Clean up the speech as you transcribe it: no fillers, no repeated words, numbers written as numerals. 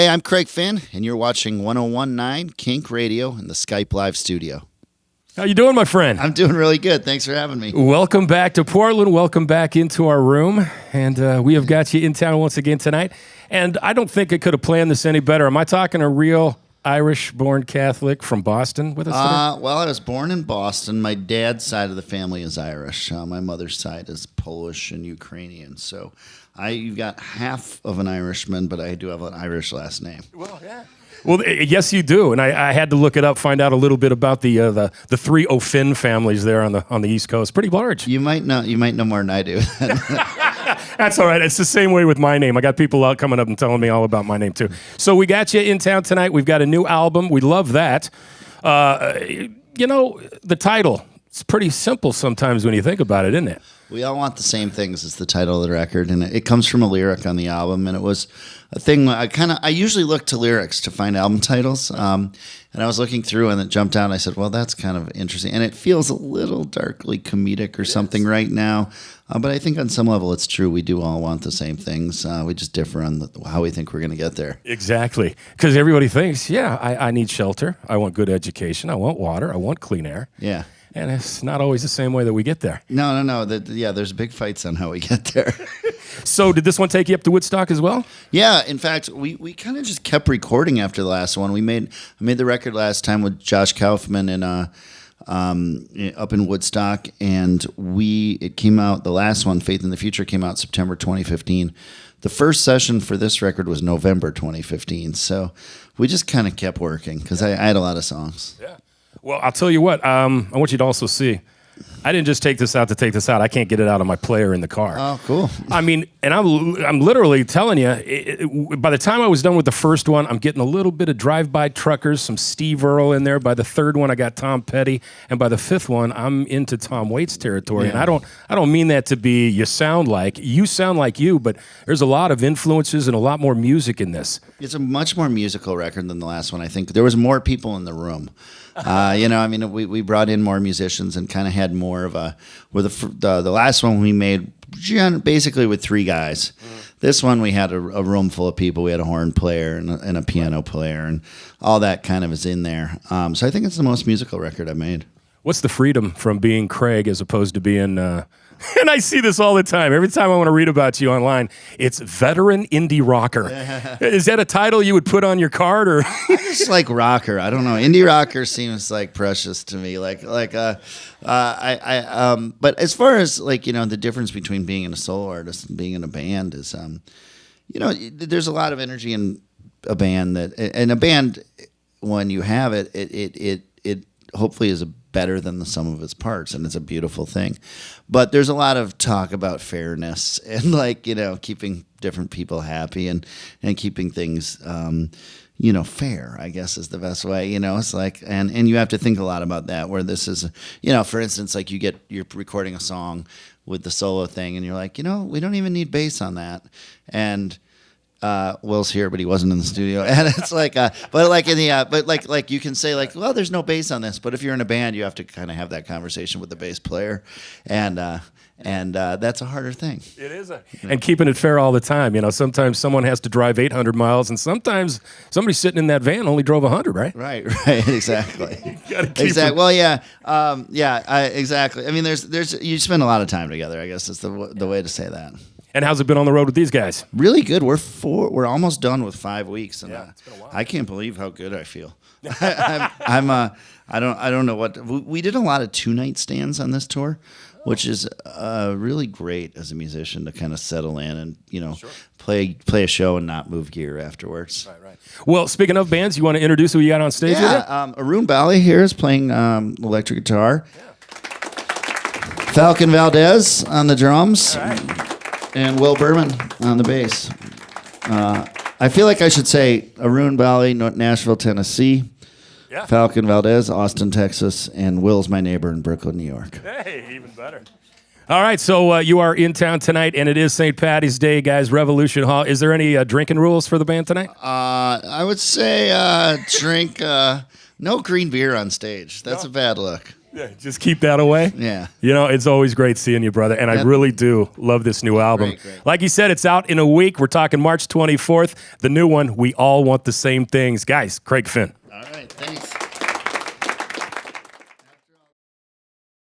Hey, I'm Craig Finn, and you're watching 101.9 KINK Radio in the Skype Live studio. How you doing, my friend? I'm doing really good. Thanks for having me. Welcome back to Portland. Welcome back into our room. And we have got you in town once again tonight. And I don't think I could have planned this any better. Am I talking a real Irish-born Catholic from Boston with us today? Well, I was born in Boston. My dad's side of the family is Irish. My mother's side is Polish and Ukrainian. So you've got half of an Irishman, but I do have an Irish last name. Well, yeah. Well, yes, you do, and I had to look it up, find out a little bit about the three O'Finn families there on the East Coast. Pretty large. You might know more than I do. That's all right. It's the same way with my name. I got people out coming up and telling me all about my name too. So we got you in town tonight. We've got a new album. We love that. The title. It's pretty simple sometimes when you think about it, isn't it? We all want the same things as the title of the record, and it comes from a lyric on the album, and it was a thing. I usually look to lyrics to find album titles, and I was looking through, and it jumped out, and I said, well, that's kind of interesting, and it feels a little darkly comedic or something right now, but I think on some level it's true. We do all want the same things. We just differ on how we think we're going to get there. Exactly, because everybody thinks, I need shelter, I want good education, I want water, I want clean air. Yeah. And it's not always the same way that we get there. No. There's big fights on how we get there. So did this one take you up to Woodstock as well? Yeah. In fact, we kind of just kept recording after the last one. I made the record last time with Josh Kaufman up in Woodstock, and it came out, the last one, Faith in the Future, came out September 2015. The first session for this record was November 2015. So we just kind of kept working because I had a lot of songs. Yeah. Well, I'll tell you what, I want you to also see, I didn't just take this out to take this out. I can't get it out of my player in the car. Oh, cool. I mean, and I'm literally telling you, by the time I was done with the first one, I'm getting a little bit of Drive-By Truckers, some Steve Earle in there. By the third one, I got Tom Petty. And by the fifth one, I'm into Tom Waits territory. Yeah. And I don't mean that to be you sound like you, but there's a lot of influences and a lot more music in this. It's a much more musical record than the last one. I think there was more people in the room. We brought in more musicians and kind of had more of the last one we made basically with three guys. This one we had a room full of people. We had a horn player and a piano player, and all that kind of is in there. So I think it's the most musical record I made. What's the freedom from being Craig as opposed to being... And I see this all the time. Every time I want to read about you online, it's veteran indie rocker. Is that a title you would put on your card, or? I just like rocker. I don't know. Indie rocker seems like precious to me. But as far as the difference between being in a solo artist and being in a band is, there's a lot of energy in a band when you have it hopefully is better than the sum of its parts, and it's a beautiful thing. But there's a lot of talk about fairness and keeping different people happy and keeping things fair, I guess is the best way. It's and you have to think a lot about that, where this is for instance, you're recording a song with the solo thing and you're like, we don't even need bass on that, and Will's here, but he wasn't in the studio, and it's but you can say well, there's no bass on this, but if you're in a band, you have to kind of have that conversation with the bass player, and that's a harder thing. It is, and keeping it fair all the time. Sometimes someone has to drive 800 miles, and sometimes somebody sitting in that van only drove 100, right? Right, exactly. Exactly. Well, exactly. I mean, there's you spend a lot of time together, I guess is the way to say that. And how's it been on the road with these guys? Really good. We're almost done with 5 weeks, and it's been a while. I can't believe how good I feel. I don't know what we did. A lot of 2-night stands on this tour, which is really great as a musician to kind of settle in and play a show and not move gear afterwards. Right. Well, speaking of bands, you want to introduce who you got on stage? Yeah, Arun Bali here is playing electric guitar. Yeah. Falcon Valdez on the drums. All right. And Will Berman on the bass. I feel like I should say Arun Bali, Nashville, Tennessee. Yeah. Falcon Valdez, Austin, Texas. And Will's my neighbor in Brooklyn, New York. Hey, even better. All right, so you are in town tonight, and it is St. Patty's Day, guys, Revolution Hall. Is there any drinking rules for the band tonight? I would say drink no green beer on stage. That's a bad look. Yeah, just keep that away. Yeah. You know, it's always great seeing you, brother. And I really do love this new album. Great. Like you said, it's out in a week. We're talking March 24th. The new one, We All Want the Same Things. Guys, Craig Finn. All right. Thanks.